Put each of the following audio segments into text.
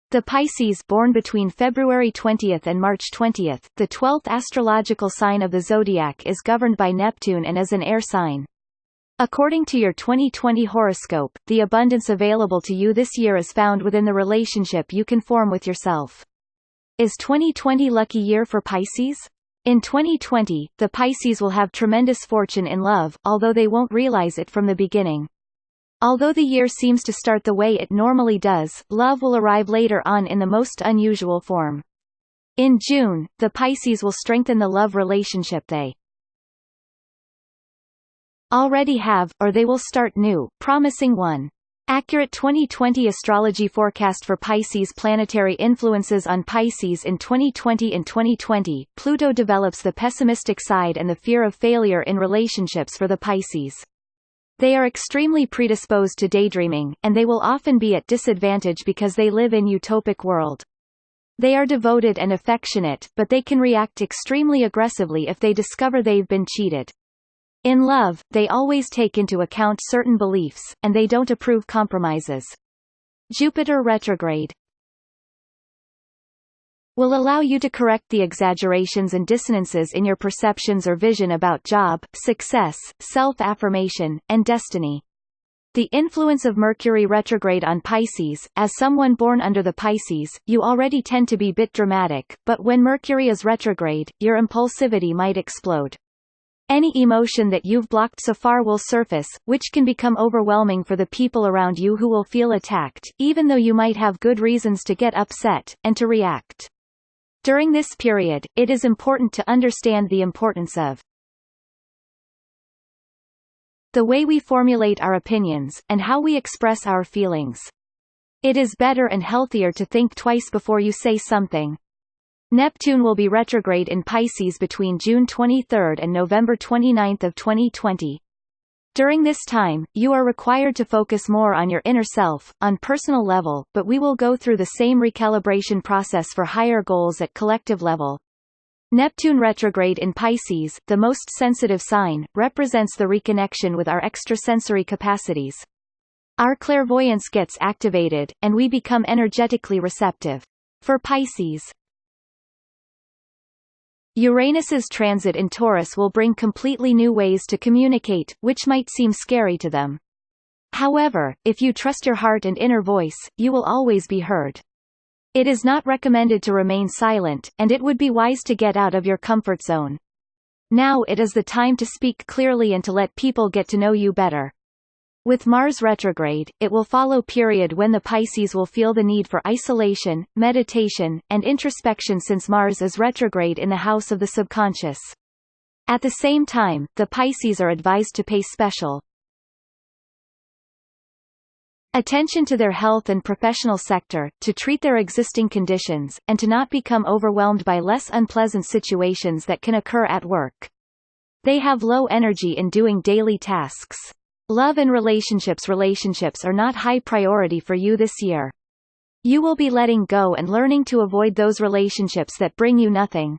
The Pisces, born between February 20th and March 20th, the 12th astrological sign of the zodiac, is governed by Neptune and is an air sign. According to your 2020 horoscope, the abundance available to you this year is found within the relationship you can form with yourself. Is 2020 lucky year for Pisces? In 2020, the Pisces will have tremendous fortune in love, although they won't realize it from the beginning. Although the year seems to start the way it normally does, love will arrive later on in the most unusual form. In June, the Pisces will strengthen the love relationship they already have, or they will start new, promising one. Accurate 2020 astrology forecast for Pisces. Planetary influences on Pisces in 2020. In 2020, Pluto develops the pessimistic side and the fear of failure in relationships for the Pisces. They are extremely predisposed to daydreaming, and they will often be at disadvantage because they live in utopic world. They are devoted and affectionate, but they can react extremely aggressively if they discover they've been cheated. In love, they always take into account certain beliefs, and they don't approve compromises. Jupiter retrograde will allow you to correct the exaggerations and dissonances in your perceptions or vision about job, success, self-affirmation, and destiny. The influence of Mercury retrograde on Pisces. As someone born under the Pisces, you already tend to be a bit dramatic, but when Mercury is retrograde, your impulsivity might explode. Any emotion that you've blocked so far will surface, which can become overwhelming for the people around you who will feel attacked, even though you might have good reasons to get upset, and to react. During this period, it is important to understand the importance of the way we formulate our opinions, and how we express our feelings. It is better and healthier to think twice before you say something. Neptune will be retrograde in Pisces between June 23 and November 29 of 2020. During this time, you are required to focus more on your inner self, on personal level, but we will go through the same recalibration process for higher goals at collective level. Neptune retrograde in Pisces, the most sensitive sign, represents the reconnection with our extrasensory capacities. Our clairvoyance gets activated, and we become energetically receptive. For Pisces, Uranus's transit in Taurus will bring completely new ways to communicate, which might seem scary to them. However, if you trust your heart and inner voice, you will always be heard. It is not recommended to remain silent, and it would be wise to get out of your comfort zone. Now it is the time to speak clearly and to let people get to know you better. With Mars retrograde, it will follow a period when the Pisces will feel the need for isolation, meditation, and introspection since Mars is retrograde in the house of the subconscious. At the same time, the Pisces are advised to pay special attention to their health and professional sector, to treat their existing conditions, and to not become overwhelmed by less unpleasant situations that can occur at work. They have low energy in doing daily tasks. Love and relationships are not high priority for you this year. You will be letting go and learning to avoid those relationships that bring you nothing.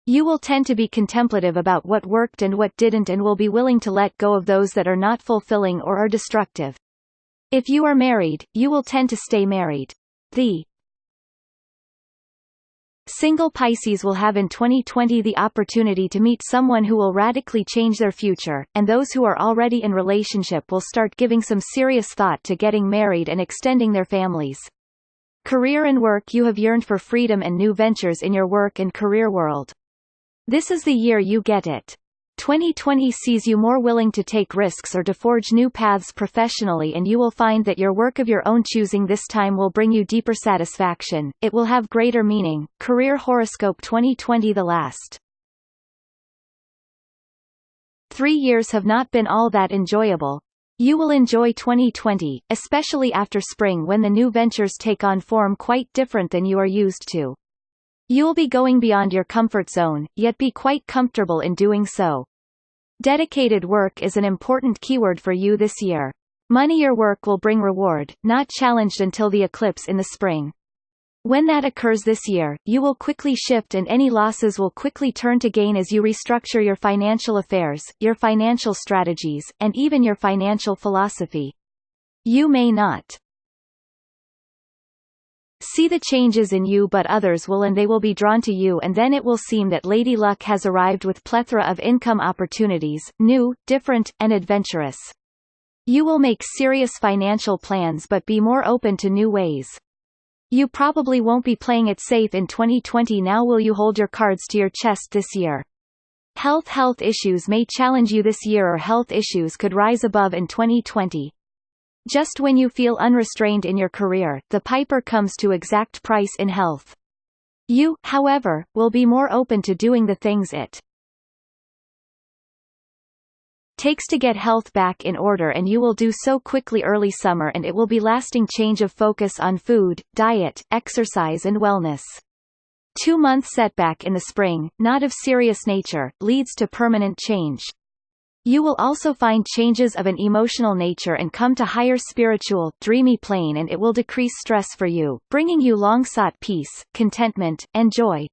You will tend to be contemplative about what worked and what didn't, and will be willing to let go of those that are not fulfilling or are destructive. If you are married, you will tend to stay married. The single Pisces will have in 2020 the opportunity to meet someone who will radically change their future, and those who are already in relationship will start giving some serious thought to getting married and extending their families. Career and work. You have yearned for freedom and new ventures in your work and career world. This is the year you get it. 2020 sees you more willing to take risks or to forge new paths professionally, and you will find that your work of your own choosing this time will bring you deeper satisfaction. It will have greater meaning. Career horoscope 2020. The last 3 years have not been all that enjoyable. You will enjoy 2020, especially after spring when the new ventures take on form quite different than you are used to. You'll be going beyond your comfort zone, yet be quite comfortable in doing so. Dedicated work is an important keyword for you this year. Money. Your work will bring reward, not challenged until the eclipse in the spring. When that occurs this year, you will quickly shift and any losses will quickly turn to gain as you restructure your financial affairs, your financial strategies, and even your financial philosophy. You may not See the changes in you, but others will, and they will be drawn to you, and then it will seem that Lady Luck has arrived with plethora of income opportunities, new, different, and adventurous. You will make serious financial plans but be more open to new ways. You probably won't be playing it safe in 2020 now. Will you hold your cards to your chest this year? Health issues may challenge you this year, or health issues could rise above in 2020. Just when you feel unrestrained in your career, the piper comes to exact price in health. You, however, will be more open to doing the things it takes to get health back in order, and you will do so quickly. Early summer, and it will be lasting change of focus on food, diet, exercise and wellness. 2-month setback in the spring, not of serious nature, leads to permanent change. You will also find changes of an emotional nature and come to higher spiritual, dreamy plane, and it will decrease stress for you, bringing you long-sought peace, contentment, and joy.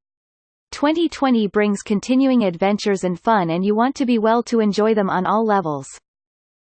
2020 brings continuing adventures and fun, and you want to be well to enjoy them on all levels.